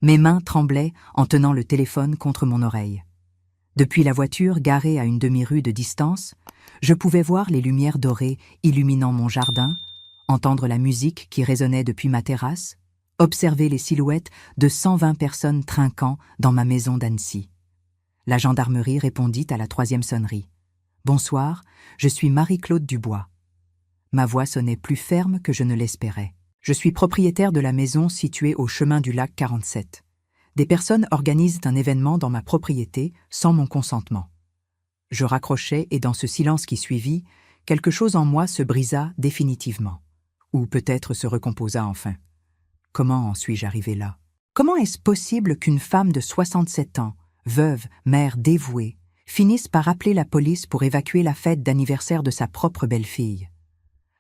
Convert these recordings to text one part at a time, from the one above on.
Mes mains tremblaient en tenant le téléphone contre mon oreille. Depuis la voiture garée à une demi-rue de distance, je pouvais voir les lumières dorées illuminant mon jardin, entendre la musique qui résonnait depuis ma terrasse, observer les silhouettes de 120 personnes trinquant dans ma maison d'Annecy. La gendarmerie répondit à la 3e sonnerie. « Bonsoir, je suis Marie-Claude Dubois. » Ma voix sonnait plus ferme que je ne l'espérais. Je suis propriétaire de la maison située au chemin du lac 47. Des personnes organisent un événement dans ma propriété sans mon consentement. Je raccrochai et dans ce silence qui suivit, quelque chose en moi se brisa définitivement. Ou peut-être se recomposa enfin. Comment en suis-je arrivé là? Comment est-ce possible qu'une femme de 67 ans, veuve, mère dévouée, finisse par appeler la police pour évacuer la fête d'anniversaire de sa propre belle-fille?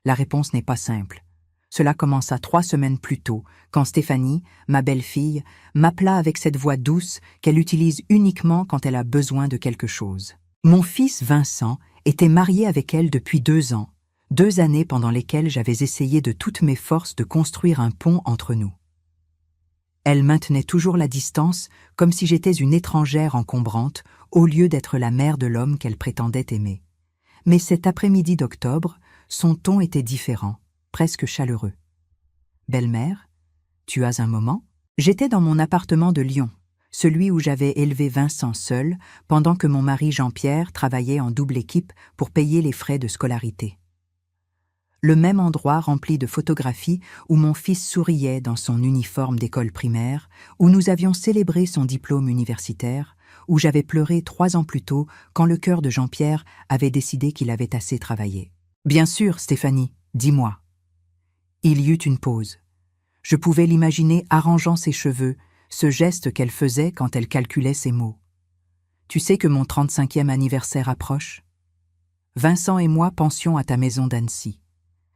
La réponse n'est pas simple. Cela commença 3 semaines plus tôt, quand Stéphanie, ma belle-fille, m'appela avec cette voix douce qu'elle utilise uniquement quand elle a besoin de quelque chose. Mon fils Vincent était marié avec elle depuis 2 ans, 2 années pendant lesquelles j'avais essayé de toutes mes forces de construire un pont entre nous. Elle maintenait toujours la distance, comme si j'étais une étrangère encombrante, au lieu d'être la mère de l'homme qu'elle prétendait aimer. Mais cet après-midi d'octobre, son ton était différent, presque chaleureux. « Belle-mère, tu as un moment ?» J'étais dans mon appartement de Lyon, celui où j'avais élevé Vincent seul, pendant que mon mari Jean-Pierre travaillait en double équipe pour payer les frais de scolarité. Le même endroit rempli de photographies où mon fils souriait dans son uniforme d'école primaire, où nous avions célébré son diplôme universitaire, où j'avais pleuré 3 ans plus tôt quand le cœur de Jean-Pierre avait décidé qu'il avait assez travaillé. « Bien sûr, Stéphanie, dis-moi. » Il y eut une pause. Je pouvais l'imaginer arrangeant ses cheveux, ce geste qu'elle faisait quand elle calculait ses mots. « Tu sais que mon 35e anniversaire approche? Vincent et moi pensions à ta maison d'Annecy.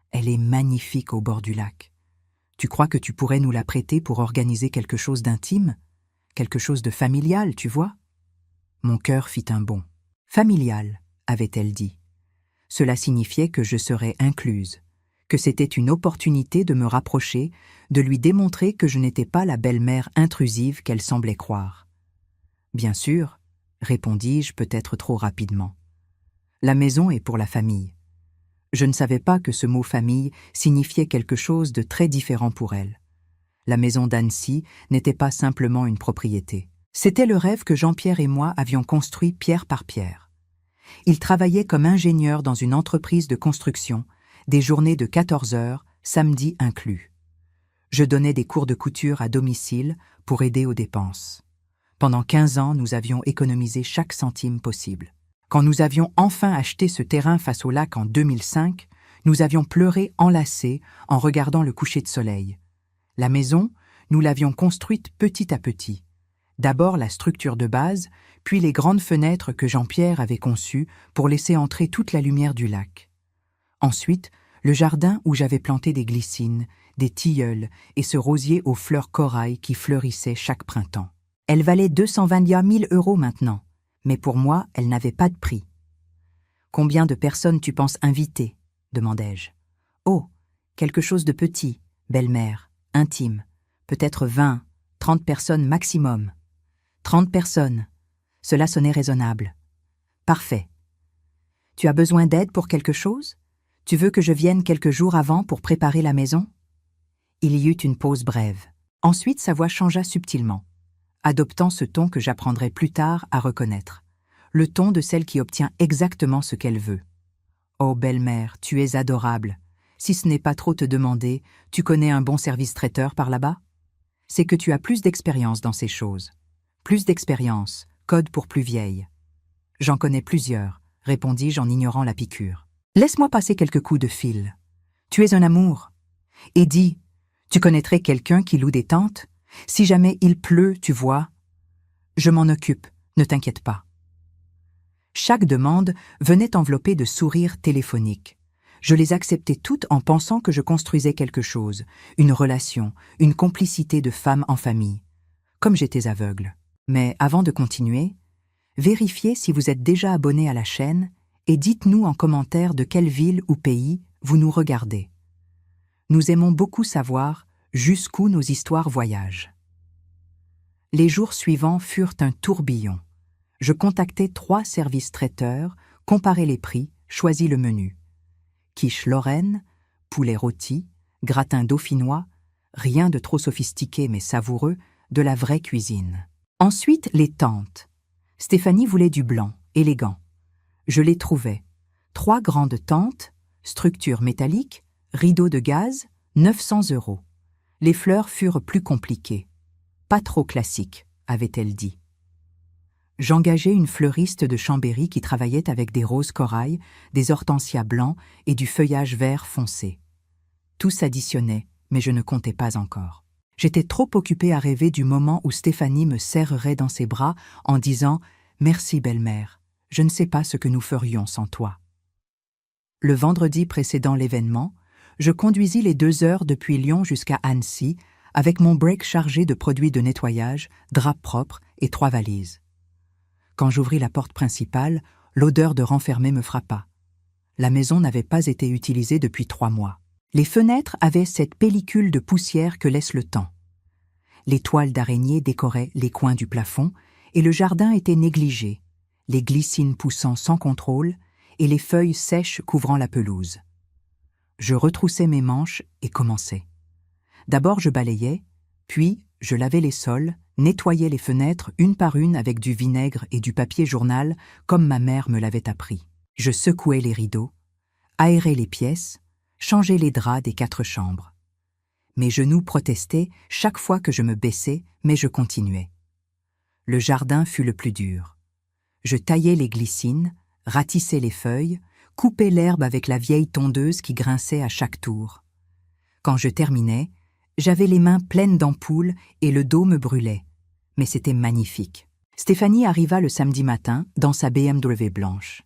Elle est magnifique au bord du lac. Tu crois que tu pourrais nous la prêter pour organiser quelque chose d'intime? Quelque chose de familial, tu vois? » Mon cœur fit un bond. « Familial, avait-elle dit. Cela signifiait que je serais incluse, que c'était une opportunité de me rapprocher, de lui démontrer que je n'étais pas la belle-mère intrusive qu'elle semblait croire. « Bien sûr, répondis-je peut-être trop rapidement. La maison est pour la famille. » Je ne savais pas que ce mot « famille » signifiait quelque chose de très différent pour elle. La maison d'Annecy n'était pas simplement une propriété. C'était le rêve que Jean-Pierre et moi avions construit pierre par pierre. Il travaillait comme ingénieur dans une entreprise de construction, des journées de 14 heures, samedi inclus. Je donnais des cours de couture à domicile pour aider aux dépenses. Pendant 15 ans, nous avions économisé chaque centime possible. Quand nous avions enfin acheté ce terrain face au lac en 2005, nous avions pleuré enlacés en regardant le coucher de soleil. La maison, nous l'avions construite petit à petit. D'abord la structure de base, puis les grandes fenêtres que Jean-Pierre avait conçues pour laisser entrer toute la lumière du lac. Ensuite, le jardin où j'avais planté des glycines, des tilleuls et ce rosier aux fleurs corail qui fleurissait chaque printemps. Elle valait 220 000 € maintenant. Mais pour moi, elle n'avait pas de prix. « Combien de personnes tu penses inviter ?» demandai-je. « Oh, quelque chose de petit, belle-mère, intime, peut-être 20, 30 personnes maximum. » 30 personnes. Cela sonnait raisonnable. « Parfait. Tu as besoin d'aide pour quelque chose? Tu veux que je vienne quelques jours avant pour préparer la maison ?» Il y eut une pause brève. Ensuite, sa voix changea subtilement, adoptant ce ton que j'apprendrai plus tard à reconnaître, le ton de celle qui obtient exactement ce qu'elle veut. « Oh, belle-mère, tu es adorable. Si ce n'est pas trop te demander, tu connais un bon service traiteur par là-bas? C'est que tu as plus d'expérience dans ces choses. Plus d'expérience, code pour plus vieille. »« J'en connais plusieurs, » répondis-je en ignorant la piqûre. « Laisse-moi passer quelques coups de fil. Tu es un amour. Et dis, tu connaîtrais quelqu'un qui loue des tentes? Si jamais il pleut, tu vois. Je m'en occupe, ne t'inquiète pas. » Chaque demande venait enveloppée de sourires téléphoniques. Je les acceptais toutes en pensant que je construisais quelque chose, une relation, une complicité de femme en famille. Comme j'étais aveugle. Mais avant de continuer, vérifiez si vous êtes déjà abonné à la chaîne et dites-nous en commentaire de quelle ville ou pays vous nous regardez. Nous aimons beaucoup savoir jusqu'où nos histoires voyagent. Les jours suivants furent un tourbillon. Je contactai 3 services traiteurs, comparai les prix, choisis le menu. Quiche Lorraine, poulet rôti, gratin dauphinois, rien de trop sophistiqué mais savoureux, de la vraie cuisine. Ensuite, les tentes. Stéphanie voulait du blanc, élégant. Je les trouvais. 3 grandes tentes, structure métallique, rideaux de gaz, 900 €. Les fleurs furent plus compliquées. Pas trop classiques, avait-elle dit. J'engageai une fleuriste de Chambéry qui travaillait avec des roses corail, des hortensias blancs et du feuillage vert foncé. Tout s'additionnait, mais je ne comptais pas encore. J'étais trop occupée à rêver du moment où Stéphanie me serrerait dans ses bras en disant « Merci belle-mère, je ne sais pas ce que nous ferions sans toi ». Le vendredi précédant l'événement, je conduisis les 2 heures depuis Lyon jusqu'à Annecy avec mon break chargé de produits de nettoyage, draps propres et 3 valises. Quand j'ouvris la porte principale, l'odeur de renfermé me frappa. La maison n'avait pas été utilisée depuis 3 mois. Les fenêtres avaient cette pellicule de poussière que laisse le temps. Les toiles d'araignée décoraient les coins du plafond et le jardin était négligé, les glycines poussant sans contrôle et les feuilles sèches couvrant la pelouse. Je retroussai mes manches et commençai. D'abord je balayais, puis je lavais les sols, nettoyais les fenêtres une par une avec du vinaigre et du papier journal comme ma mère me l'avait appris. Je secouais les rideaux, aérais les pièces, changeais les draps des 4 chambres. Mes genoux protestaient chaque fois que je me baissais, mais je continuais. Le jardin fut le plus dur. Je taillais les glycines, ratissais les feuilles, coupais l'herbe avec la vieille tondeuse qui grinçait à chaque tour. Quand je terminais, j'avais les mains pleines d'ampoules et le dos me brûlait. Mais c'était magnifique. Stéphanie arriva le samedi matin dans sa BMW blanche.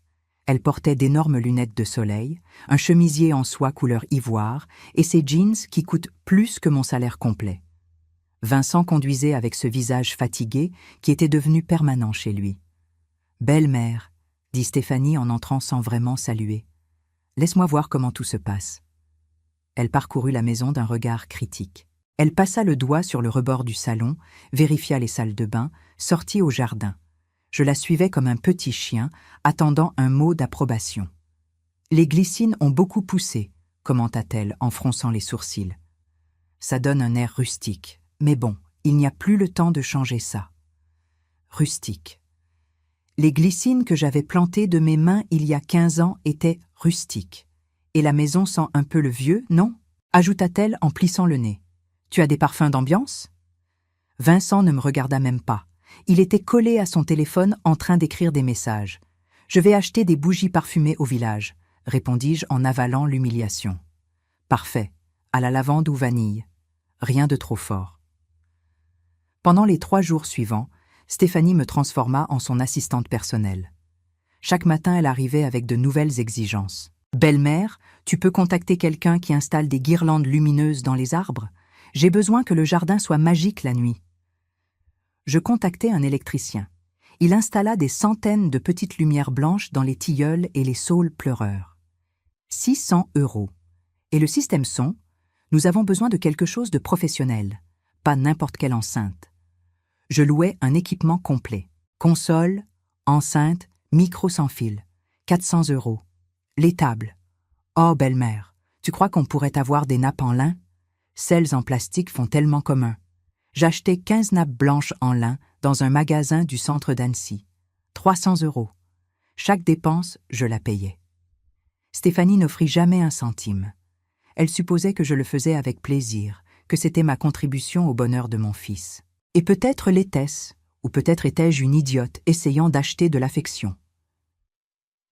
Elle portait d'énormes lunettes de soleil, un chemisier en soie couleur ivoire et ses jeans qui coûtent plus que mon salaire complet. Vincent conduisait avec ce visage fatigué qui était devenu permanent chez lui. « Belle-mère », dit Stéphanie en entrant sans vraiment saluer. « Laisse-moi voir comment tout se passe. » Elle parcourut la maison d'un regard critique. Elle passa le doigt sur le rebord du salon, vérifia les salles de bain, sortit au jardin. Je la suivais comme un petit chien, attendant un mot d'approbation. « Les glycines ont beaucoup poussé », commenta-t-elle en fronçant les sourcils. « Ça donne un air rustique, mais bon, il n'y a plus le temps de changer ça. » Rustique. Les glycines que j'avais plantées de mes mains il y a 15 ans étaient rustiques. Et la maison sent un peu le vieux, non ? Ajouta-t-elle en plissant le nez. Tu as des parfums d'ambiance ? Vincent ne me regarda même pas. Il était collé à son téléphone en train d'écrire des messages. « Je vais acheter des bougies parfumées au village », répondis-je en avalant l'humiliation. « Parfait. À la lavande ou vanille. Rien de trop fort. » Pendant les 3 jours suivants, Stéphanie me transforma en son assistante personnelle. Chaque matin, elle arrivait avec de nouvelles exigences. « Belle-mère, tu peux contacter quelqu'un qui installe des guirlandes lumineuses dans les arbres ? J'ai besoin que le jardin soit magique la nuit. » Je contactai un électricien. Il installa des centaines de petites lumières blanches dans les tilleuls et les saules pleureurs. 600 €. Et le système son ? Nous avons besoin de quelque chose de professionnel, pas n'importe quelle enceinte. Je louai un équipement complet. Console, enceinte, micro sans fil. 400 €. Les tables. Oh, belle-mère, tu crois qu'on pourrait avoir des nappes en lin ? Celles en plastique font tellement commun. J'achetai 15 nappes blanches en lin dans un magasin du centre d'Annecy. 300 €. Chaque dépense, je la payais. Stéphanie n'offrit jamais un centime. Elle supposait que je le faisais avec plaisir, que c'était ma contribution au bonheur de mon fils. Et peut-être l'était-ce, ou peut-être étais-je une idiote essayant d'acheter de l'affection.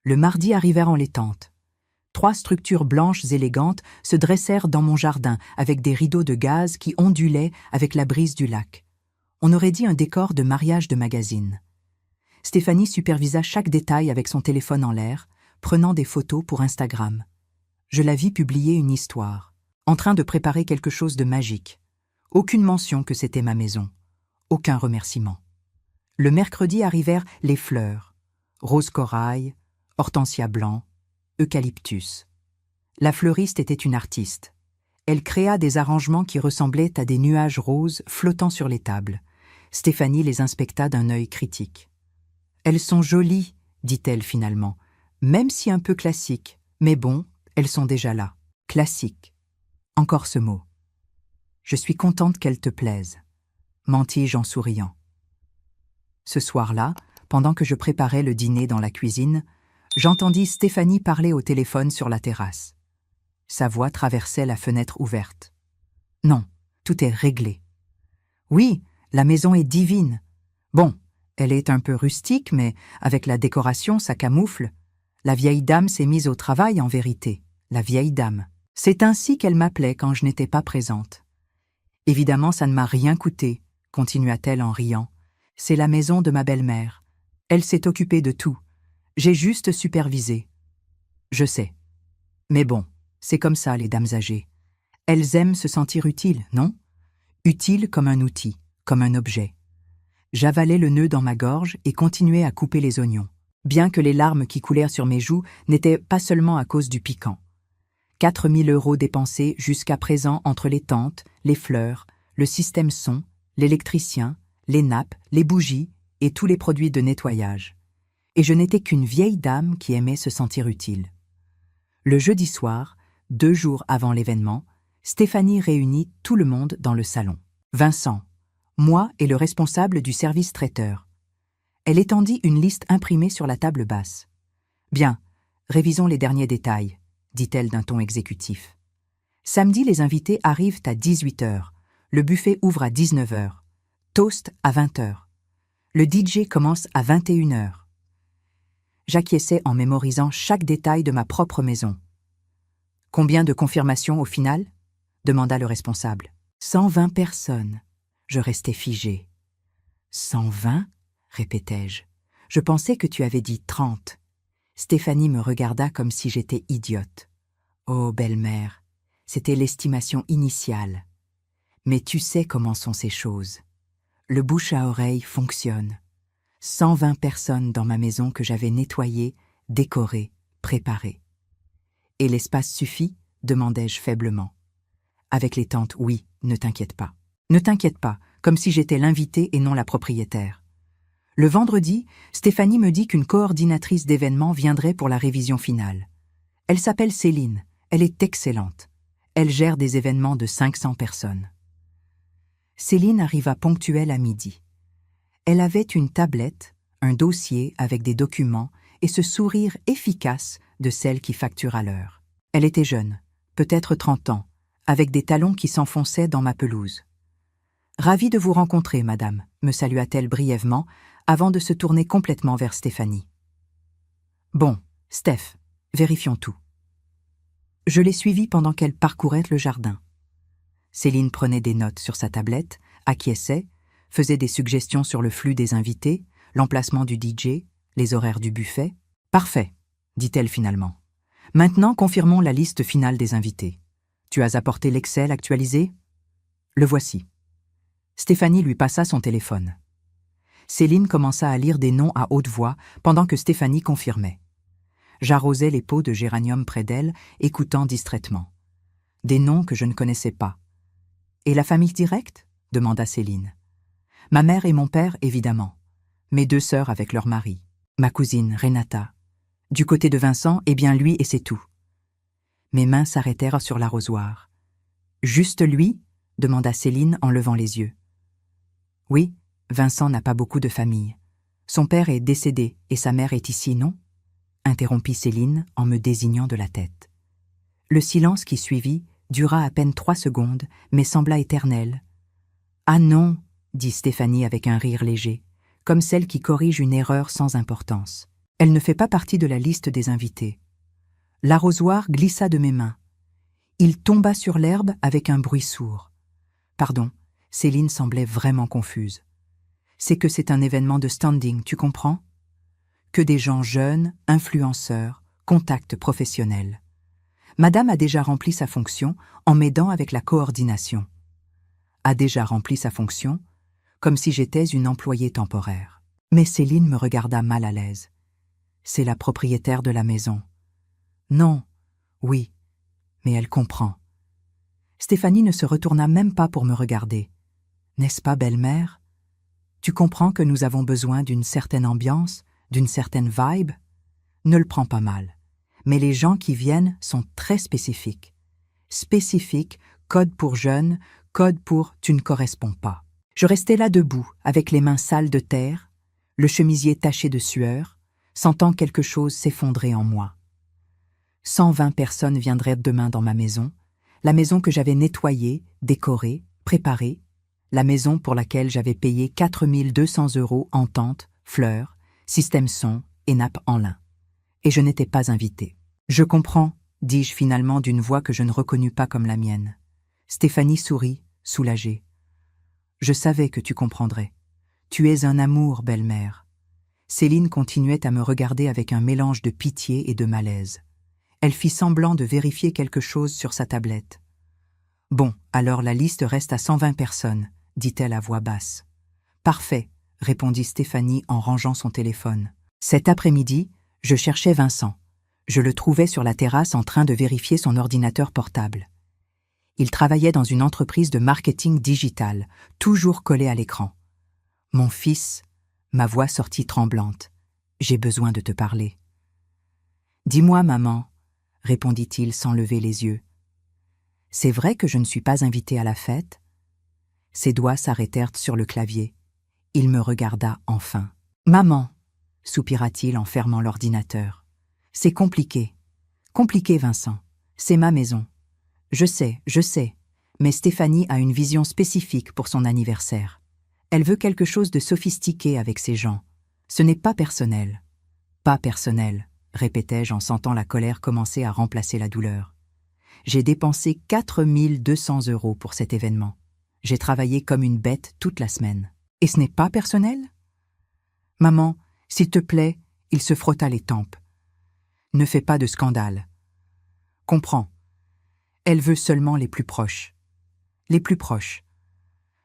Le mardi arrivèrent les tentes. 3 structures blanches élégantes se dressèrent dans mon jardin avec des rideaux de gaz qui ondulaient avec la brise du lac. On aurait dit un décor de mariage de magazine. Stéphanie supervisa chaque détail avec son téléphone en l'air, prenant des photos pour Instagram. Je la vis publier une histoire, en train de préparer quelque chose de magique. Aucune mention que c'était ma maison. Aucun remerciement. Le mercredi arrivèrent les fleurs. Rose corail, hortensia blanc, eucalyptus. La fleuriste était une artiste. Elle créa des arrangements qui ressemblaient à des nuages roses flottant sur les tables. Stéphanie les inspecta d'un œil critique. « Elles sont jolies, dit-elle finalement, même si un peu classiques. Mais bon, elles sont déjà là. Classiques. Encore ce mot. Je suis contente qu'elles te plaisent, mentis-je en souriant. Ce soir-là, pendant que je préparais le dîner dans la cuisine, j'entendis Stéphanie parler au téléphone sur la terrasse. Sa voix traversait la fenêtre ouverte. « Non, tout est réglé. »« Oui, la maison est divine. Bon, elle est un peu rustique, mais avec la décoration, ça camoufle. La vieille dame s'est mise au travail en vérité. La vieille dame. C'est ainsi qu'elle m'appelait quand je n'étais pas présente. Évidemment, ça ne m'a rien coûté, continua-t-elle en riant. C'est la maison de ma belle-mère. Elle s'est occupée de tout. J'ai juste supervisé. Je sais. Mais bon, c'est comme ça, les dames âgées. Elles aiment se sentir utiles, non? Utiles comme un outil, comme un objet. J'avalais le nœud dans ma gorge et continuais à couper les oignons, bien que les larmes qui coulèrent sur mes joues n'étaient pas seulement à cause du piquant. 4 000 € dépensés jusqu'à présent entre les tentes, les fleurs, le système son, l'électricien, les nappes, les bougies et tous les produits de nettoyage. Et je n'étais qu'une vieille dame qui aimait se sentir utile. Le jeudi soir, 2 jours avant l'événement, Stéphanie réunit tout le monde dans le salon. Vincent, moi et le responsable du service traiteur. Elle étendit une liste imprimée sur la table basse. « Bien, révisons les derniers détails, » dit-elle d'un ton exécutif. Samedi, les invités arrivent à 18h. Le buffet ouvre à 19h. Toast à 20h. Le DJ commence à 21h. J'acquiesçais en mémorisant chaque détail de ma propre maison. « Combien de confirmations au final ?» demanda le responsable. « 120 personnes. » Je restais figée. « 120 ?» répétai-je. « Je pensais que tu avais dit 30. » Stéphanie me regarda comme si j'étais idiote. « Oh, belle-mère, c'était l'estimation initiale. Mais tu sais comment sont ces choses. Le bouche à oreille fonctionne. 120 personnes dans ma maison que j'avais nettoyée, décorée, préparée. »« Et l'espace suffit ?» demandai-je faiblement. « Avec les tentes, oui, ne t'inquiète pas. Ne t'inquiète pas, comme si j'étais l'invitée et non la propriétaire. » Le vendredi, Stéphanie me dit qu'une coordinatrice d'événements viendrait pour la révision finale. Elle s'appelle Céline, elle est excellente. Elle gère des événements de 500 personnes. Céline arriva ponctuelle à midi. Elle avait une tablette, un dossier avec des documents et ce sourire efficace de celle qui facture à l'heure. Elle était jeune, peut-être 30 ans, avec des talons qui s'enfonçaient dans ma pelouse. « Ravie de vous rencontrer, madame », me salua-t-elle brièvement, avant de se tourner complètement vers Stéphanie. « Bon, Steph, vérifions tout. » Je l'ai suivie pendant qu'elle parcourait le jardin. Céline prenait des notes sur sa tablette, acquiesçait, faisait des suggestions sur le flux des invités, l'emplacement du DJ, les horaires du buffet. « Parfait, » dit-elle finalement. « Maintenant, confirmons la liste finale des invités. Tu as apporté l'Excel actualisé ? Le voici. » Stéphanie lui passa son téléphone. Céline commença à lire des noms à haute voix pendant que Stéphanie confirmait. J'arrosais les pots de géranium près d'elle, écoutant distraitement. Des noms que je ne connaissais pas. « Et la famille directe ?» demanda Céline. « Ma mère et mon père, évidemment. Mes 2 sœurs avec leur mari. Ma cousine, Renata. Du côté de Vincent, eh bien lui et c'est tout. » Mes mains s'arrêtèrent sur l'arrosoir. « Juste lui ?» demanda Céline en levant les yeux. « Oui, Vincent n'a pas beaucoup de famille. Son père est décédé et sa mère est ici, non ?» interrompit Céline en me désignant de la tête. Le silence qui suivit dura à peine 3 secondes, mais sembla éternel. « Ah non !» dit Stéphanie avec un rire léger, comme celle qui corrige une erreur sans importance. Elle ne fait pas partie de la liste des invités. L'arrosoir glissa de mes mains. Il tomba sur l'herbe avec un bruit sourd. Pardon, Céline semblait vraiment confuse. C'est que c'est un événement de standing, tu comprends? Que des gens jeunes, influenceurs, contacts professionnels. Madame a déjà rempli sa fonction en m'aidant avec la coordination. A déjà rempli sa fonction, comme si j'étais une employée temporaire. Mais Céline me regarda mal à l'aise. C'est la propriétaire de la maison. Non, oui, mais elle comprend. Stéphanie ne se retourna même pas pour me regarder. N'est-ce pas, belle-mère? Tu comprends que nous avons besoin d'une certaine ambiance, d'une certaine vibe? Ne le prends pas mal. Mais les gens qui viennent sont très spécifiques. Spécifiques, code pour jeune, code pour tu ne corresponds pas. Je restais là debout, avec les mains sales de terre, le chemisier taché de sueur, sentant quelque chose s'effondrer en moi. 120 personnes viendraient demain dans ma maison, la maison que j'avais nettoyée, décorée, préparée, la maison pour laquelle j'avais payé 4 200 € en tente, fleurs, système son et nappe en lin. Et je n'étais pas invitée. Je comprends, dis-je finalement d'une voix que je ne reconnus pas comme la mienne. Stéphanie sourit, soulagée. Je savais que tu comprendrais. Tu es un amour, belle-mère. Céline continuait à me regarder avec un mélange de pitié et de malaise. Elle fit semblant de vérifier quelque chose sur sa tablette. Bon, alors la liste reste à 120 personnes, dit-elle à voix basse. Parfait, répondit Stéphanie en rangeant son téléphone. Cet après-midi, je cherchais Vincent. Je le trouvais sur la terrasse en train de vérifier son ordinateur portable. Il travaillait dans une entreprise de marketing digital, toujours collé à l'écran. « Mon fils », ma voix sortit tremblante, « j'ai besoin de te parler. »« Dis-moi, maman », répondit-il sans lever les yeux. « C'est vrai que je ne suis pas invité à la fête ?» Ses doigts s'arrêtèrent sur le clavier. Il me regarda enfin. « Maman », soupira-t-il en fermant l'ordinateur. « C'est compliqué. Compliqué, Vincent. C'est ma maison. Je sais, mais Stéphanie a une vision spécifique pour son anniversaire. Elle veut quelque chose de sophistiqué avec ses gens. Ce n'est pas personnel. Pas personnel, répétai-je en sentant la colère commencer à remplacer la douleur. J'ai dépensé 4 200 € pour cet événement. J'ai travaillé comme une bête toute la semaine. Et ce n'est pas personnel? Maman, s'il te plaît, il se frotta les tempes. Ne fais pas de scandale. Comprends. Elle veut seulement les plus proches. Les plus proches.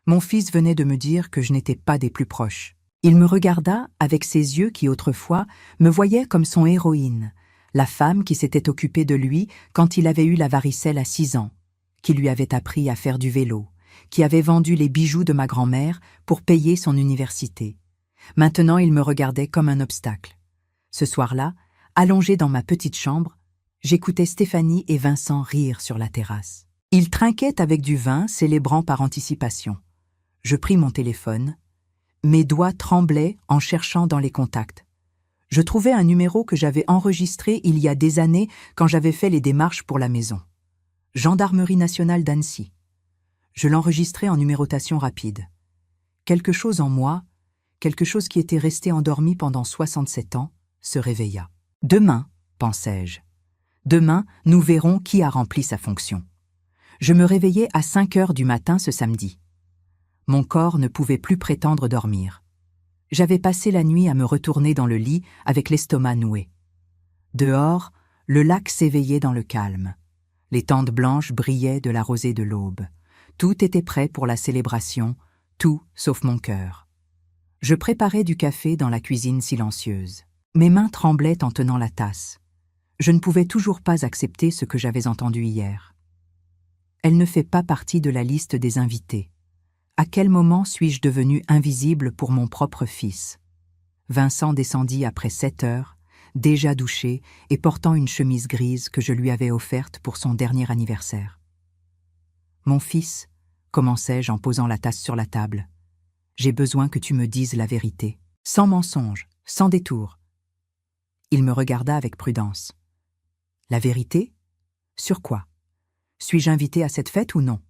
Mon fils venait de me dire que je n'étais pas des plus proches. Il me regarda avec ses yeux qui autrefois me voyaient comme son héroïne, la femme qui s'était occupée de lui quand il avait eu la varicelle à 6 ans, qui lui avait appris à faire du vélo, qui avait vendu les bijoux de ma grand-mère pour payer son université. Maintenant, il me regardait comme un obstacle. Ce soir-là, allongé dans ma petite chambre, j'écoutais Stéphanie et Vincent rire sur la terrasse. Ils trinquaient avec du vin, célébrant par anticipation. Je pris mon téléphone. Mes doigts tremblaient en cherchant dans les contacts. Je trouvais un numéro que j'avais enregistré il y a des années quand j'avais fait les démarches pour la maison. Gendarmerie nationale d'Annecy. Je l'enregistrai en numérotation rapide. Quelque chose en moi, quelque chose qui était resté endormi pendant 67 ans, se réveilla. Demain, pensai-je. Demain, nous verrons qui a rempli sa fonction. Je me réveillai à 5 heures du matin ce samedi. Mon corps ne pouvait plus prétendre dormir. J'avais passé la nuit à me retourner dans le lit avec l'estomac noué. Dehors, le lac s'éveillait dans le calme. Les tentes blanches brillaient de la rosée de l'aube. Tout était prêt pour la célébration, tout sauf mon cœur. Je préparais du café dans la cuisine silencieuse. Mes mains tremblaient en tenant la tasse. Je ne pouvais toujours pas accepter ce que j'avais entendu hier. Elle ne fait pas partie de la liste des invités. À quel moment suis-je devenu invisible pour mon propre fils? Vincent descendit après 7 heures, déjà douché et portant une chemise grise que je lui avais offerte pour son dernier anniversaire. « Mon fils, » commençai-je en posant la tasse sur la table, « j'ai besoin que tu me dises la vérité, sans mensonge, sans détour. » Il me regarda avec prudence. « La vérité? Sur quoi? Suis-je invité à cette fête ou non? »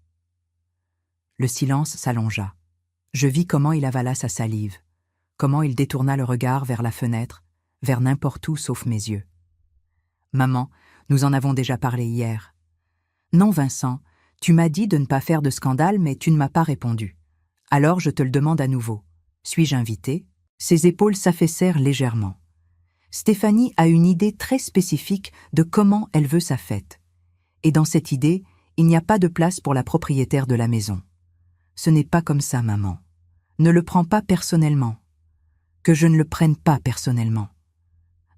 Le silence s'allongea. Je vis comment il avala sa salive, comment il détourna le regard vers la fenêtre, vers n'importe où sauf mes yeux. « Maman, nous en avons déjà parlé hier. »« Non, Vincent, tu m'as dit de ne pas faire de scandale, mais tu ne m'as pas répondu. Alors je te le demande à nouveau. Suis-je invité ?» Ses épaules s'affaissèrent légèrement. Stéphanie a une idée très spécifique de comment elle veut sa fête. Et dans cette idée, il n'y a pas de place pour la propriétaire de la maison. Ce n'est pas comme ça, maman. Ne le prends pas personnellement. Que je ne le prenne pas personnellement.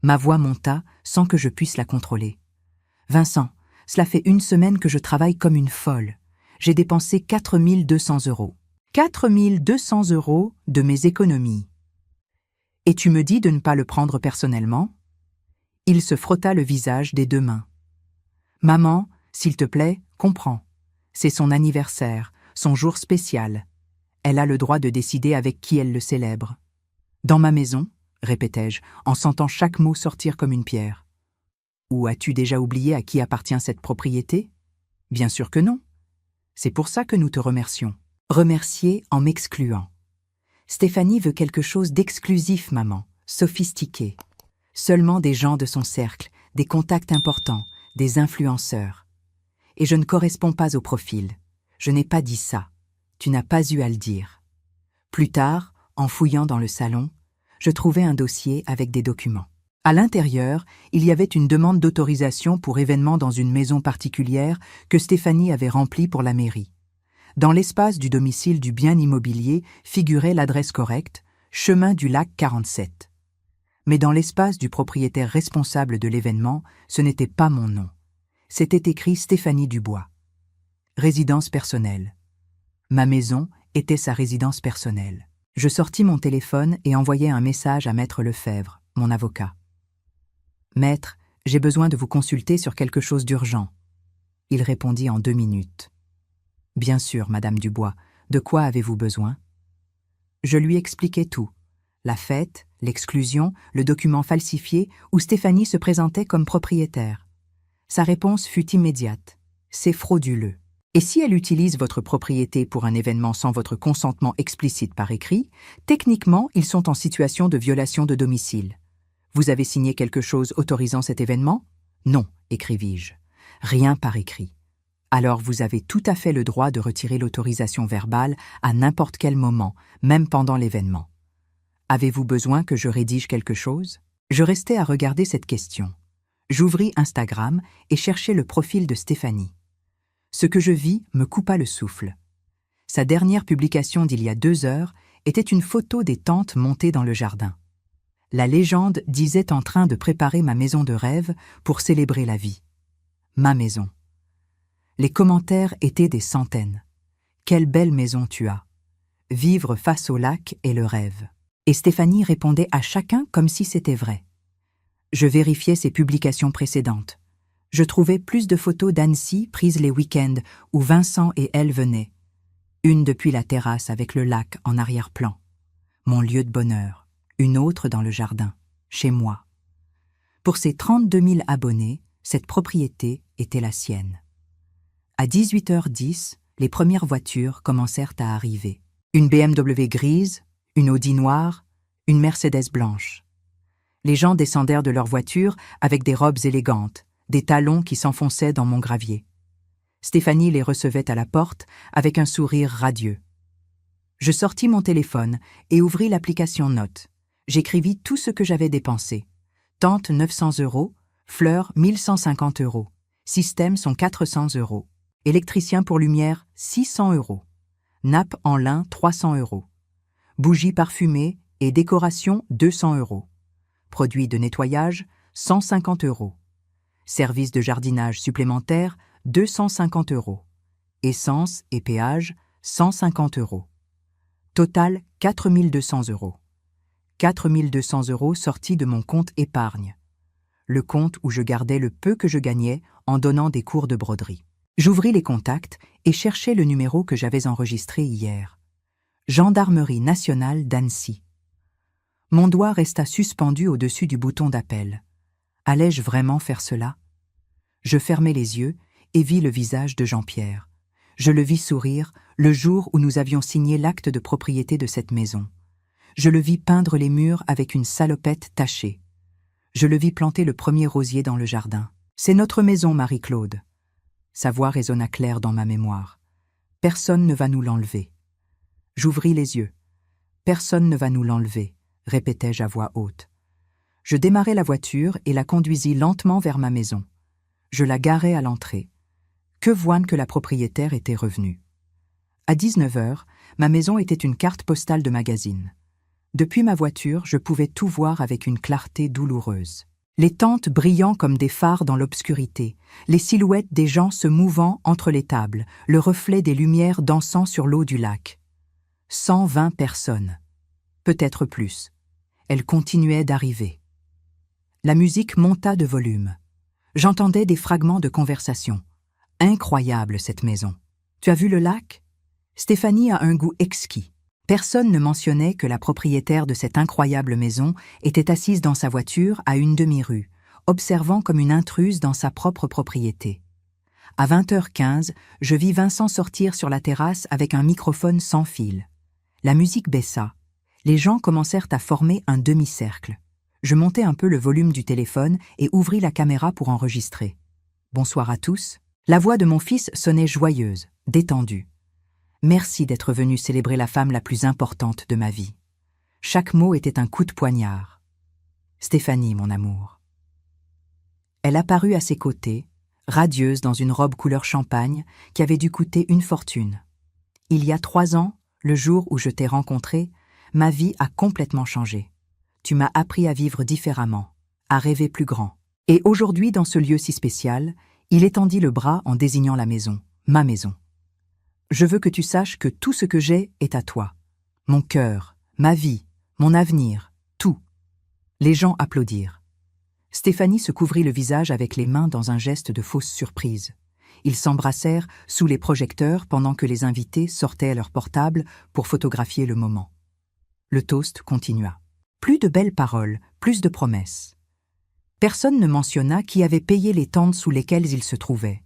Ma voix monta sans que je puisse la contrôler. Vincent, cela fait 1 semaine que je travaille comme une folle. J'ai dépensé 4 200 €. 4 200 € de mes économies. Et tu me dis de ne pas le prendre personnellement? Il se frotta le visage des deux mains. Maman, s'il te plaît, comprends. C'est son anniversaire, son jour spécial. Elle a le droit de décider avec qui elle le célèbre. Dans ma maison, répétai-je, en sentant chaque mot sortir comme une pierre. Ou as-tu déjà oublié à qui appartient cette propriété? Bien sûr que non. C'est pour ça que nous te remercions. Remercier en m'excluant. Stéphanie veut quelque chose d'exclusif, maman, sophistiqué. Seulement des gens de son cercle, des contacts importants, des influenceurs. Et je ne corresponds pas au profil. Je n'ai pas dit ça. Tu n'as pas eu à le dire. Plus tard, en fouillant dans le salon, je trouvai un dossier avec des documents. À l'intérieur, il y avait une demande d'autorisation pour événement dans une maison particulière que Stéphanie avait remplie pour la mairie. Dans l'espace du domicile du bien immobilier figurait l'adresse correcte, chemin du Lac 47. Mais dans l'espace du propriétaire responsable de l'événement, ce n'était pas mon nom. C'était écrit Stéphanie Dubois. Résidence personnelle. Ma maison était sa résidence personnelle. Je sortis mon téléphone et envoyai un message à Maître Lefebvre, mon avocat. « Maître, j'ai besoin de vous consulter sur quelque chose d'urgent. » Il répondit en 2 minutes. « Bien sûr, Madame Dubois, de quoi avez-vous besoin ?» Je lui expliquai tout. La fête, l'exclusion, le document falsifié où Stéphanie se présentait comme propriétaire. Sa réponse fut immédiate. « C'est frauduleux. Et si elle utilise votre propriété pour un événement sans votre consentement explicite par écrit, techniquement, ils sont en situation de violation de domicile. Vous avez signé quelque chose autorisant cet événement? Non, écrivis-je. Rien par écrit. Alors vous avez tout à fait le droit de retirer l'autorisation verbale à n'importe quel moment, même pendant l'événement. Avez-vous besoin que je rédige quelque chose? Je restais à regarder cette question. J'ouvris Instagram et cherchai le profil de Stéphanie. Ce que je vis me coupa le souffle. Sa dernière publication d'il y a 2 heures était une photo des tentes montées dans le jardin. La légende disait en train de préparer ma maison de rêve pour célébrer la vie. Ma maison. Les commentaires étaient des centaines. Quelle belle maison tu as. Vivre face au lac est le rêve. Et Stéphanie répondait à chacun comme si c'était vrai. Je vérifiais ses publications précédentes. Je trouvais plus de photos d'Annecy prises les week-ends où Vincent et elle venaient. Une depuis la terrasse avec le lac en arrière-plan. Mon lieu de bonheur. Une autre dans le jardin, chez moi. Pour ses 32 000 abonnés, cette propriété était la sienne. À 18h10, les premières voitures commencèrent à arriver. Une BMW grise, une Audi noire, une Mercedes blanche. Les gens descendèrent de leur voiture avec des robes élégantes, des talons qui s'enfonçaient dans mon gravier. Stéphanie les recevait à la porte avec un sourire radieux. Je sortis mon téléphone et ouvris l'application Notes. J'écrivis tout ce que j'avais dépensé. Tente 900 €, fleurs 1150 €, système sont 400 €, électricien pour lumière 600 €, nappe en lin 300 €, bougies parfumées et décoration 200 €, produits de nettoyage 150 €, service de jardinage supplémentaire 250 €, essence et péage 150 €. Total 4 200 €. 4 200 € sortis de mon compte épargne. Le compte où je gardais le peu que je gagnais en donnant des cours de broderie. J'ouvris les contacts et cherchai le numéro que j'avais enregistré hier. Gendarmerie nationale d'Annecy. Mon doigt resta suspendu au-dessus du bouton d'appel. Allais-je vraiment faire cela? Je fermai les yeux et vis le visage de Jean-Pierre. Je le vis sourire le jour où nous avions signé l'acte de propriété de cette maison. Je le vis peindre les murs avec une salopette tachée. Je le vis planter le premier rosier dans le jardin. « C'est notre maison, Marie-Claude. » Sa voix résonna claire dans ma mémoire. « Personne ne va nous l'enlever. » J'ouvris les yeux. « Personne ne va nous l'enlever, » répétai-je à voix haute. Je démarrai la voiture et la conduisis lentement vers ma maison. Je la garai à l'entrée. Que voine que la propriétaire était revenue. À 19h, ma maison était une carte postale de magazine. Depuis ma voiture, je pouvais tout voir avec une clarté douloureuse. Les tentes brillant comme des phares dans l'obscurité, les silhouettes des gens se mouvant entre les tables, le reflet des lumières dansant sur l'eau du lac. 120 personnes. Peut-être plus. Elles continuaient d'arriver. La musique monta de volume. J'entendais des fragments de conversation. Incroyable cette maison. Tu as vu le lac? Stéphanie a un goût exquis. Personne ne mentionnait que la propriétaire de cette incroyable maison était assise dans sa voiture à une demi-rue, observant comme une intruse dans sa propre propriété. À 20h15, je vis Vincent sortir sur la terrasse avec un microphone sans fil. La musique baissa. Les gens commencèrent à former un demi-cercle. Je montai un peu le volume du téléphone et ouvris la caméra pour enregistrer. Bonsoir à tous. La voix de mon fils sonnait joyeuse, détendue. Merci d'être venu célébrer la femme la plus importante de ma vie. Chaque mot était un coup de poignard. Stéphanie, mon amour. Elle apparut à ses côtés, radieuse dans une robe couleur champagne qui avait dû coûter une fortune. Il y a 3 ans, le jour où je t'ai rencontré, ma vie a complètement changé. Tu m'as appris à vivre différemment, à rêver plus grand. Et aujourd'hui, dans ce lieu si spécial, il étendit le bras en désignant la maison, ma maison. Je veux que tu saches que tout ce que j'ai est à toi. Mon cœur, ma vie, mon avenir, tout. Les gens applaudirent. Stéphanie se couvrit le visage avec les mains dans un geste de fausse surprise. Ils s'embrassèrent sous les projecteurs pendant que les invités sortaient leurs portables pour photographier le moment. Le toast continua. Plus de belles paroles, plus de promesses. Personne ne mentionna qui avait payé les tentes sous lesquelles ils se trouvaient.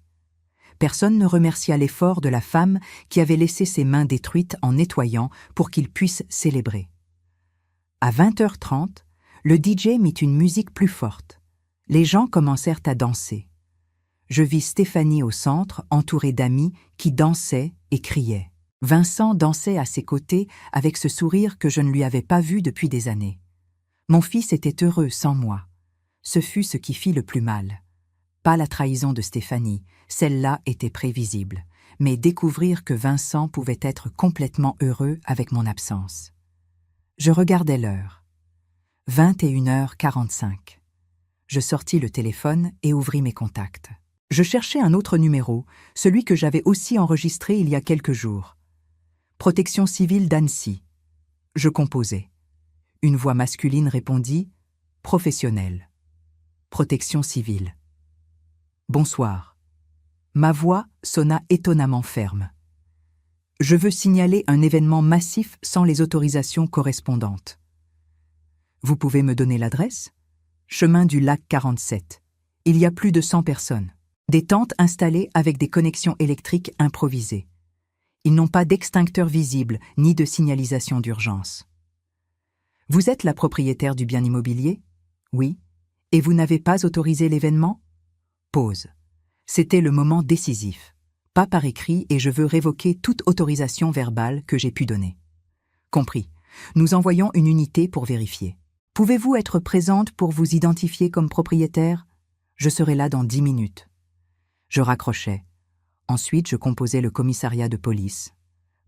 Personne ne remercia l'effort de la femme qui avait laissé ses mains détruites en nettoyant pour qu'ils puissent célébrer. À 20h30, le DJ mit une musique plus forte. Les gens commencèrent à danser. Je vis Stéphanie au centre, entourée d'amis qui dansaient et criaient. Vincent dansait à ses côtés avec ce sourire que je ne lui avais pas vu depuis des années. Mon fils était heureux sans moi. Ce fut ce qui fit le plus mal. Pas la trahison de Stéphanie, celle-là était prévisible, mais découvrir que Vincent pouvait être complètement heureux avec mon absence. Je regardais l'heure. 21h45. Je sortis le téléphone et ouvris mes contacts. Je cherchais un autre numéro, celui que j'avais aussi enregistré il y a quelques jours. Protection civile d'Annecy. Je composais. Une voix masculine répondit « Professionnel ». Protection civile. Bonsoir. Ma voix sonna étonnamment ferme. Je veux signaler un événement massif sans les autorisations correspondantes. Vous pouvez me donner l'adresse? Chemin du lac 47. Il y a plus de 100 personnes. Des tentes installées avec des connexions électriques improvisées. Ils n'ont pas d'extincteur visible ni de signalisation d'urgence. Vous êtes la propriétaire du bien immobilier? Oui. Et vous n'avez pas autorisé l'événement? Pause. C'était le moment décisif. Pas par écrit et je veux révoquer toute autorisation verbale que j'ai pu donner. Compris. Nous envoyons une unité pour vérifier. Pouvez-vous être présente pour vous identifier comme propriétaire? Je serai là dans 10 minutes. Je raccrochais. Ensuite, je composais le commissariat de police.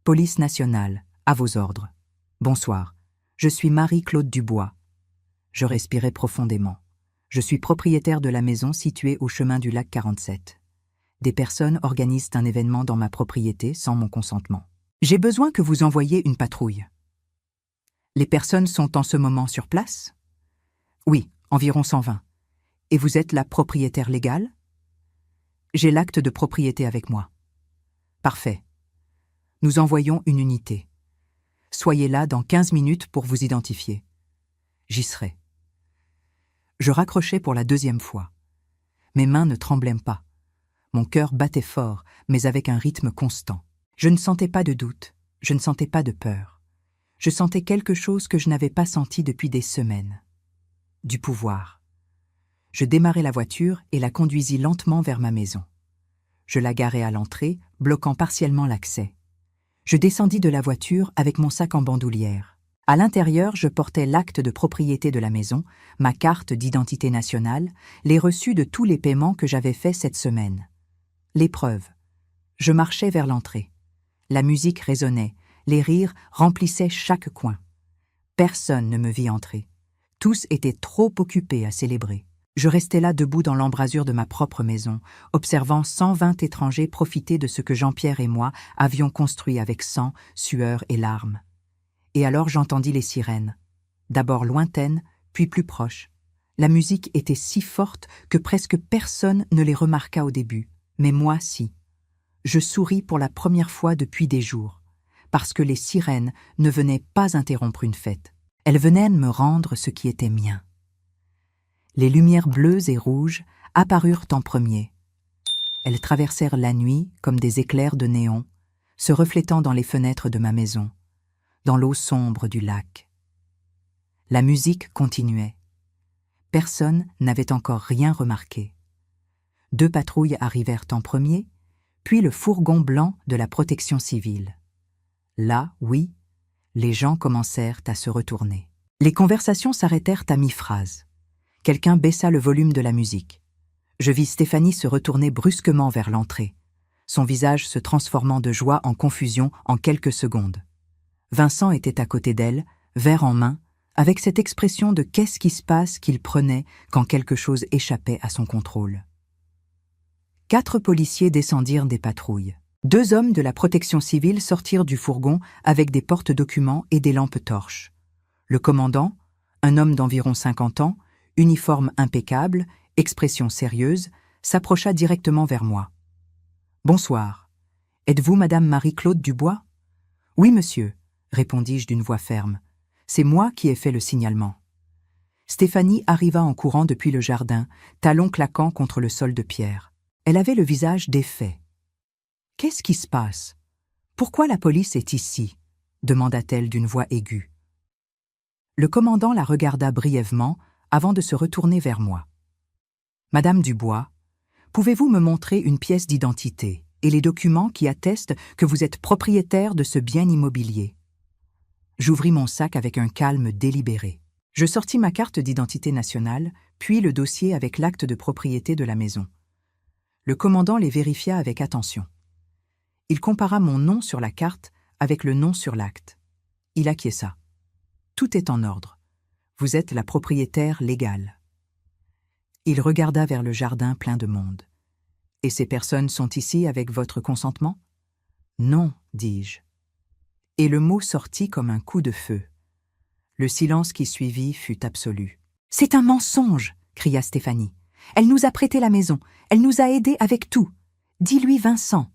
Police nationale, à vos ordres. Bonsoir. Je suis Marie-Claude Dubois. Je respirais profondément. Je suis propriétaire de la maison située au chemin du lac 47. Des personnes organisent un événement dans ma propriété sans mon consentement. J'ai besoin que vous envoyiez une patrouille. Les personnes sont en ce moment sur place? Oui, environ 120. Et vous êtes la propriétaire légale? J'ai l'acte de propriété avec moi. Parfait. Nous envoyons une unité. Soyez là dans 15 minutes pour vous identifier. J'y serai. Je raccrochais pour la 2e fois. Mes mains ne tremblaient pas. Mon cœur battait fort, mais avec un rythme constant. Je ne sentais pas de doute, je ne sentais pas de peur. Je sentais quelque chose que je n'avais pas senti depuis des semaines. Du pouvoir. Je démarrai la voiture et la conduisis lentement vers ma maison. Je la garai à l'entrée, bloquant partiellement l'accès. Je descendis de la voiture avec mon sac en bandoulière. À l'intérieur, je portais l'acte de propriété de la maison, ma carte d'identité nationale, les reçus de tous les paiements que j'avais faits cette semaine. Les preuves. Je marchais vers l'entrée. La musique résonnait, les rires remplissaient chaque coin. Personne ne me vit entrer. Tous étaient trop occupés à célébrer. Je restais là debout dans l'embrasure de ma propre maison, observant 120 étrangers profiter de ce que Jean-Pierre et moi avions construit avec sang, sueur et larmes. et alors j'entendis les sirènes. D'abord lointaines, puis plus proches. La musique était si forte que presque personne ne les remarqua au début, mais moi si. Je souris pour la première fois depuis des jours, parce que les sirènes ne venaient pas interrompre une fête. Elles venaient me rendre ce qui était mien. Les lumières bleues et rouges apparurent en premier. Elles traversèrent la nuit comme des éclairs de néon, se reflétant dans les fenêtres de ma maison, dans l'eau sombre du lac. La musique continuait. Personne n'avait encore rien remarqué. 2 patrouilles arrivèrent en premier, puis le fourgon blanc de la protection civile. Là, oui, les gens commencèrent à se retourner. Les conversations s'arrêtèrent à mi-phrase. Quelqu'un baissa le volume de la musique. Je vis Stéphanie se retourner brusquement vers l'entrée, son visage se transformant de joie en confusion en quelques secondes. Vincent était à côté d'elle, verre en main, avec cette expression de qu'est-ce qui se passe qu'il prenait quand quelque chose échappait à son contrôle. 4 policiers descendirent des patrouilles. 2 hommes de la protection civile sortirent du fourgon avec des porte-documents et des lampes torches. Le commandant, un homme d'environ 50 ans, uniforme impeccable, expression sérieuse, s'approcha directement vers moi. « Bonsoir. Êtes-vous Madame Marie-Claude Dubois ?»« Oui, monsieur, » répondis-je d'une voix ferme. « C'est moi qui ai fait le signalement. » Stéphanie arriva en courant depuis le jardin, talons claquant contre le sol de pierre. Elle avait le visage défait. « Qu'est-ce qui se passe? Pourquoi la police est ici ?» demanda-t-elle d'une voix aiguë. Le commandant la regarda brièvement avant de se retourner vers moi. « Madame Dubois, pouvez-vous me montrer une pièce d'identité et les documents qui attestent que vous êtes propriétaire de ce bien immobilier ?» J'ouvris mon sac avec un calme délibéré. Je sortis ma carte d'identité nationale, puis le dossier avec l'acte de propriété de la maison. Le commandant les vérifia avec attention. Il compara mon nom sur la carte avec le nom sur l'acte. Il acquiesça. « Tout est en ordre. Vous êtes la propriétaire légale. » Il regarda vers le jardin plein de monde. « Et ces personnes sont ici avec votre consentement ?»« Non, dis-je. » Et le mot sortit comme un coup de feu. Le silence qui suivit fut absolu. « C'est un mensonge !» cria Stéphanie. « Elle nous a prêté la maison, elle nous a aidés avec tout. Dis-lui Vincent. »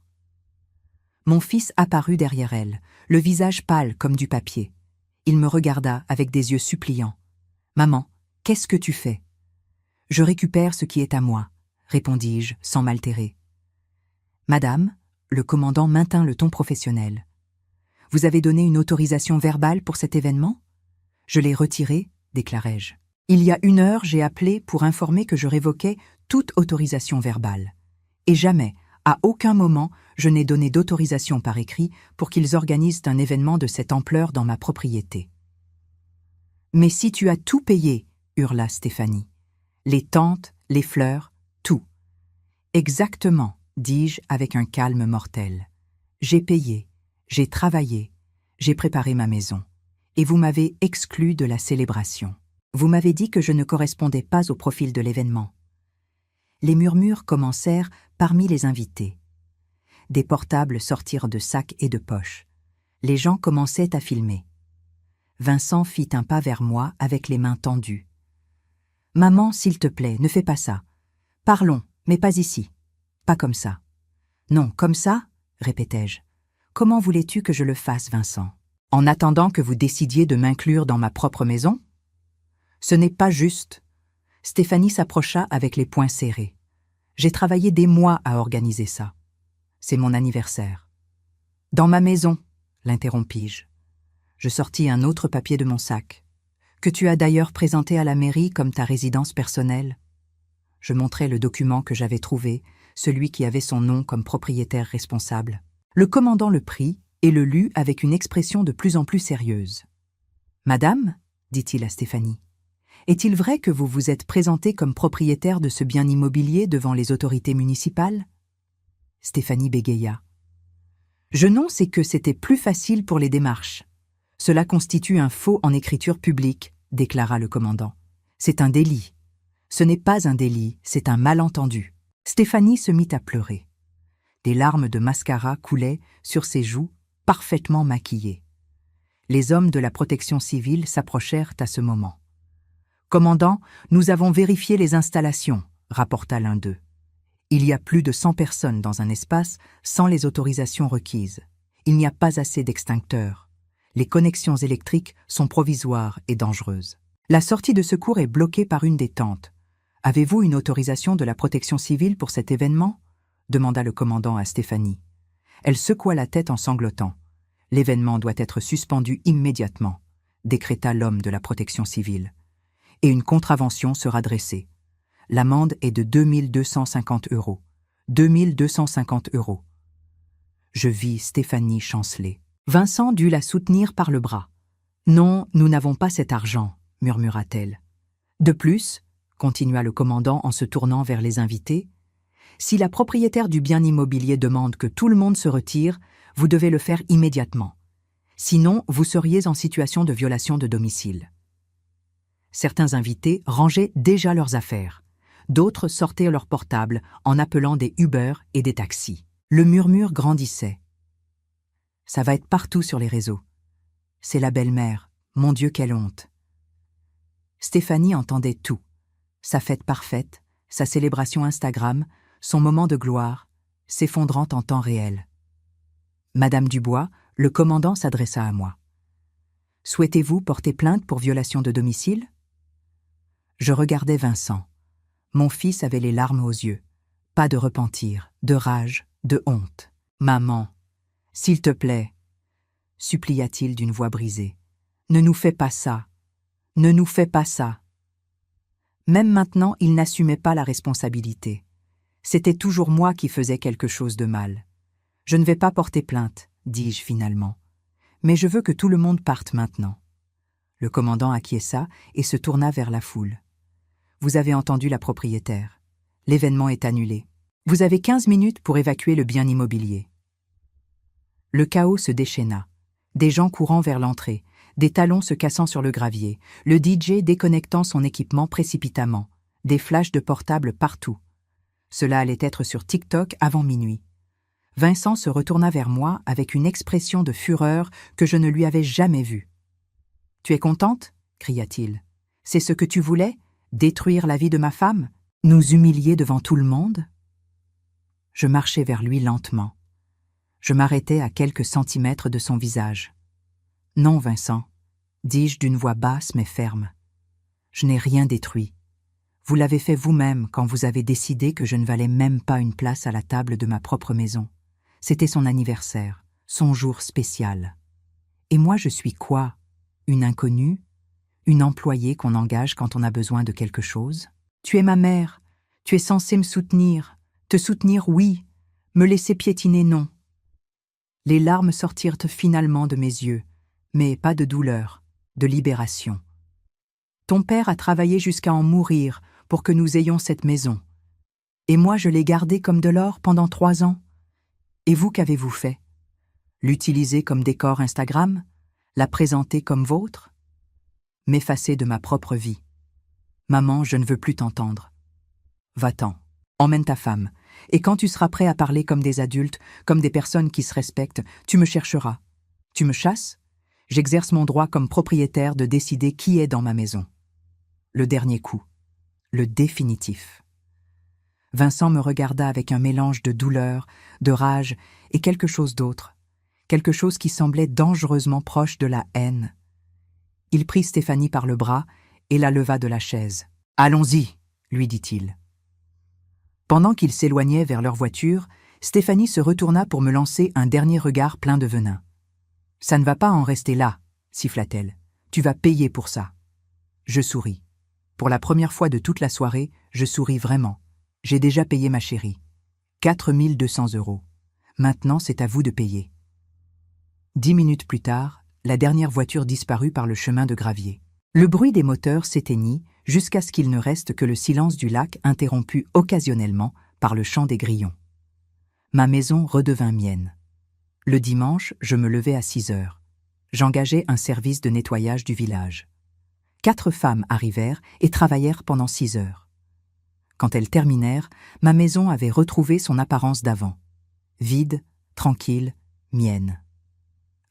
Mon fils apparut derrière elle, le visage pâle comme du papier. Il me regarda avec des yeux suppliants. « Maman, qu'est-ce que tu fais ?»« Je récupère ce qui est à moi, » répondis-je sans m'altérer. « Madame, » le commandant maintint le ton professionnel. « Vous avez donné une autorisation verbale pour cet événement ?»« Je l'ai retirée, » déclarai-je. « Il y a 1 heure, j'ai appelé pour informer que je révoquais toute autorisation verbale. Et jamais, à aucun moment, je n'ai donné d'autorisation par écrit pour qu'ils organisent un événement de cette ampleur dans ma propriété. »« Mais si tu as tout payé, » hurla Stéphanie. « Les tentes, les fleurs, tout. »« Exactement, » dis-je avec un calme mortel. « J'ai payé, j'ai travaillé, j'ai préparé ma maison. Et vous m'avez exclu de la célébration. Vous m'avez dit que je ne correspondais pas au profil de l'événement. » Les murmures commencèrent parmi les invités. Des portables sortirent de sacs et de poches. Les gens commençaient à filmer. Vincent fit un pas vers moi avec les mains tendues. « Maman, s'il te plaît, ne fais pas ça. Parlons, mais pas ici. Pas comme ça. »« Non, comme ça ?» répétai-je. « Comment voulais-tu que je le fasse, Vincent ? En attendant que vous décidiez de m'inclure dans ma propre maison ? Ce n'est pas juste. » Stéphanie s'approcha avec les poings serrés. « J'ai travaillé des mois à organiser ça. C'est mon anniversaire. »« Dans ma maison, » l'interrompis-je. Je sortis un autre papier de mon sac, que tu as d'ailleurs présenté à la mairie comme ta résidence personnelle. Je montrai le document que j'avais trouvé, celui qui avait son nom comme propriétaire responsable. Le commandant le prit et le lut avec une expression de plus en plus sérieuse. « Madame, » dit-il à Stéphanie, « est-il vrai que vous vous êtes présentée comme propriétaire de ce bien immobilier devant les autorités municipales ?» Stéphanie bégaya. « Je non, c'est que c'était plus facile pour les démarches. Cela constitue un faux en écriture publique, » déclara le commandant. « C'est un délit. Ce n'est pas un délit, c'est un malentendu. » Stéphanie se mit à pleurer. Des larmes de mascara coulaient sur ses joues, parfaitement maquillées. Les hommes de la protection civile s'approchèrent à ce moment. « Commandant, nous avons vérifié les installations », rapporta l'un d'eux. Il y a plus de 100 personnes dans un espace sans les autorisations requises. Il n'y a pas assez d'extincteurs. Les connexions électriques sont provisoires et dangereuses. La sortie de secours est bloquée par une des tentes. « Avez-vous une autorisation de la protection civile pour cet événement ?» demanda le commandant à Stéphanie. Elle secoua la tête en sanglotant. « L'événement doit être suspendu immédiatement », décréta l'homme de la protection civile. « Et une contravention sera dressée. L'amende est de 2250 €. 2250 €. Je vis Stéphanie chanceler. Vincent dut la soutenir par le bras. « Non, nous n'avons pas cet argent », murmura-t-elle. « De plus, » continua le commandant en se tournant vers les invités, « si la propriétaire du bien immobilier demande que tout le monde se retire, vous devez le faire immédiatement. Sinon, vous seriez en situation de violation de domicile. » Certains invités rangeaient déjà leurs affaires. D'autres sortaient leur portable en appelant des Uber et des taxis. Le murmure grandissait. « Ça va être partout sur les réseaux. C'est la belle-mère. Mon Dieu, quelle honte !» Stéphanie entendait tout. Sa fête parfaite, sa célébration Instagram, son moment de gloire, s'effondrant en temps réel. « Madame Dubois, le commandant s'adressa à moi. « Souhaitez-vous porter plainte pour violation de domicile ?» Je regardais Vincent. Mon fils avait les larmes aux yeux. Pas de repentir, de rage, de honte. « Maman, s'il te plaît, » supplia-t-il d'une voix brisée. « Ne nous fais pas ça. Ne nous fais pas ça. » Même maintenant, il n'assumait pas la responsabilité. C'était toujours moi qui faisais quelque chose de mal. « Je ne vais pas porter plainte, » dis-je finalement. « Mais je veux que tout le monde parte maintenant. » Le commandant acquiesça et se tourna vers la foule. « Vous avez entendu la propriétaire. L'événement est annulé. Vous avez 15 minutes pour évacuer le bien immobilier. » Le chaos se déchaîna. Des gens courant vers l'entrée, des talons se cassant sur le gravier, le DJ déconnectant son équipement précipitamment, des flashs de portable partout. Cela allait être sur TikTok avant minuit. Vincent se retourna vers moi avec une expression de fureur que je ne lui avais jamais vue. « Tu es contente ?» cria-t-il. « C'est ce que tu voulais ? Détruire la vie de ma femme ? Nous humilier devant tout le monde ?» Je marchais vers lui lentement. Je m'arrêtais à quelques centimètres de son visage. « Non, Vincent, » dis-je d'une voix basse mais ferme. « Je n'ai rien détruit. Vous l'avez fait vous-même quand vous avez décidé que je ne valais même pas une place à la table de ma propre maison. C'était son anniversaire, son jour spécial. Et moi, je suis quoi ? Une inconnue ? Une employée qu'on engage quand on a besoin de quelque chose ? Tu es ma mère. Tu es censée me soutenir. Te soutenir, oui. Me laisser piétiner, non. » Les larmes sortirent finalement de mes yeux, mais pas de douleur, de libération. « Ton père a travaillé jusqu'à en mourir pour que nous ayons cette maison. Et moi, je l'ai gardée comme de l'or pendant 3 ans. Et vous, qu'avez-vous fait ? L'utiliser comme décor Instagram ? La présenter comme vôtre ? M'effacer de ma propre vie. Maman, je ne veux plus t'entendre. Va-t'en, emmène ta femme, et quand tu seras prêt à parler comme des adultes, comme des personnes qui se respectent, tu me chercheras. Tu me chasses ? J'exerce mon droit comme propriétaire de décider qui est dans ma maison. Le dernier coup. Le définitif. » Vincent me regarda avec un mélange de douleur, de rage et quelque chose d'autre, quelque chose qui semblait dangereusement proche de la haine. Il prit Stéphanie par le bras et la leva de la chaise. « Allons-y » lui dit-il. Pendant qu'ils s'éloignaient vers leur voiture, Stéphanie se retourna pour me lancer un dernier regard plein de venin. « Ça ne va pas en rester là, » siffla-t-elle. « Tu vas payer pour ça. » Je souris. Pour la première fois de toute la soirée, je souris vraiment. J'ai déjà payé ma chérie. 4 200 €. Maintenant, c'est à vous de payer. 10 minutes plus tard, la dernière voiture disparut par le chemin de gravier. Le bruit des moteurs s'éteignit jusqu'à ce qu'il ne reste que le silence du lac interrompu occasionnellement par le chant des grillons. Ma maison redevint mienne. Le dimanche, je me levai à 6 heures. J'engageai un service de nettoyage du village. 4 femmes arrivèrent et travaillèrent pendant 6 heures. Quand elles terminèrent, ma maison avait retrouvé son apparence d'avant. Vide, tranquille, mienne.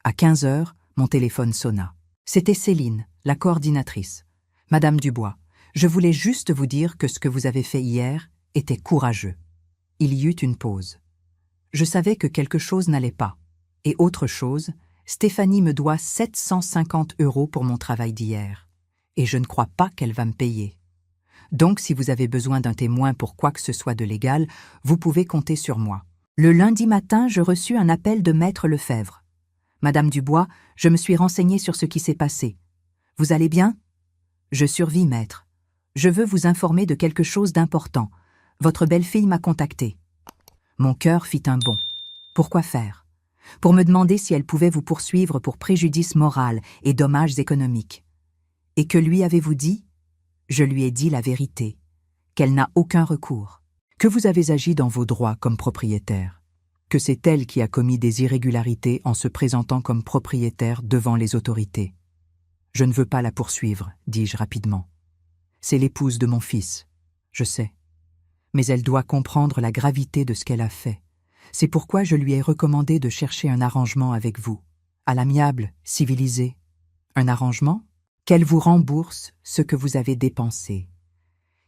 À 15 heures, Mon téléphone sonna. C'était Céline, la coordinatrice. Madame Dubois, je voulais juste vous dire que ce que vous avez fait hier était courageux. Il y eut une pause. Je savais que quelque chose n'allait pas. Et autre chose, Stéphanie me doit 750 € pour mon travail d'hier. Et je ne crois pas qu'elle va me payer. Donc, si vous avez besoin d'un témoin pour quoi que ce soit de légal, vous pouvez compter sur moi. Le lundi matin, je reçus un appel de Maître Lefebvre. Madame Dubois, je me suis renseignée sur ce qui s'est passé. Vous allez bien? Je survis, maître. Je veux vous informer de quelque chose d'important. Votre belle-fille m'a contacté. Mon cœur fit un bond. Pourquoi faire? Pour me demander si elle pouvait vous poursuivre pour préjudice moral et dommages économiques. Et que lui avez-vous dit? Je lui ai dit la vérité, qu'elle n'a aucun recours. Que vous avez agi dans vos droits comme propriétaire, que c'est elle qui a commis des irrégularités en se présentant comme propriétaire devant les autorités. Je ne veux pas la poursuivre, dis-je rapidement. C'est l'épouse de mon fils, je sais. Mais elle doit comprendre la gravité de ce qu'elle a fait. C'est pourquoi je lui ai recommandé de chercher un arrangement avec vous, à l'amiable, civilisé. Un arrangement? Qu'elle vous rembourse ce que vous avez dépensé.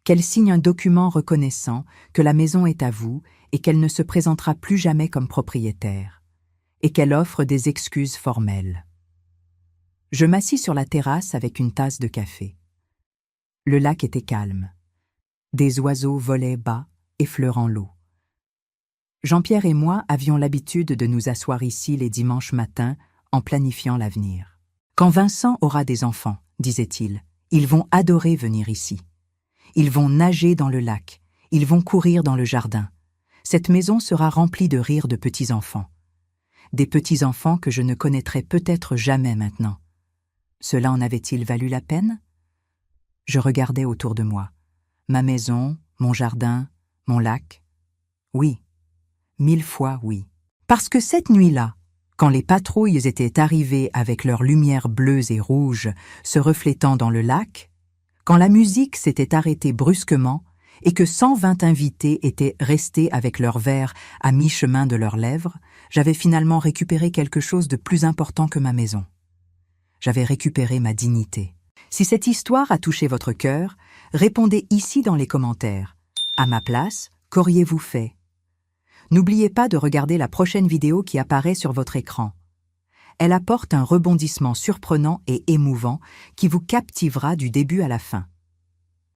Qu'elle signe un document reconnaissant que la maison est à vous et qu'elle ne se présentera plus jamais comme propriétaire. Et qu'elle offre des excuses formelles. Je m'assis sur la terrasse avec une tasse de café. Le lac était calme. Des oiseaux volaient bas, effleurant l'eau. Jean-Pierre et moi avions l'habitude de nous asseoir ici les dimanches matins en planifiant l'avenir. Quand Vincent aura des enfants, disait-il, ils vont adorer venir ici. Ils vont nager dans le lac, ils vont courir dans le jardin. Cette maison sera remplie de rires de petits-enfants. Des petits-enfants que je ne connaîtrai peut-être jamais maintenant. Cela en avait-il valu la peine? Je regardais autour de moi. Ma maison, mon jardin, mon lac. Oui, 1000 fois oui. Parce que cette nuit-là, quand les patrouilles étaient arrivées avec leurs lumières bleues et rouges se reflétant dans le lac, quand la musique s'était arrêtée brusquement et que 120 invités étaient restés avec leurs verres à mi-chemin de leurs lèvres, j'avais finalement récupéré quelque chose de plus important que ma maison. J'avais récupéré ma dignité. Si cette histoire a touché votre cœur, répondez ici dans les commentaires. À ma place, qu'auriez-vous fait? N'oubliez pas de regarder la prochaine vidéo qui apparaît sur votre écran. Elle apporte un rebondissement surprenant et émouvant qui vous captivera du début à la fin.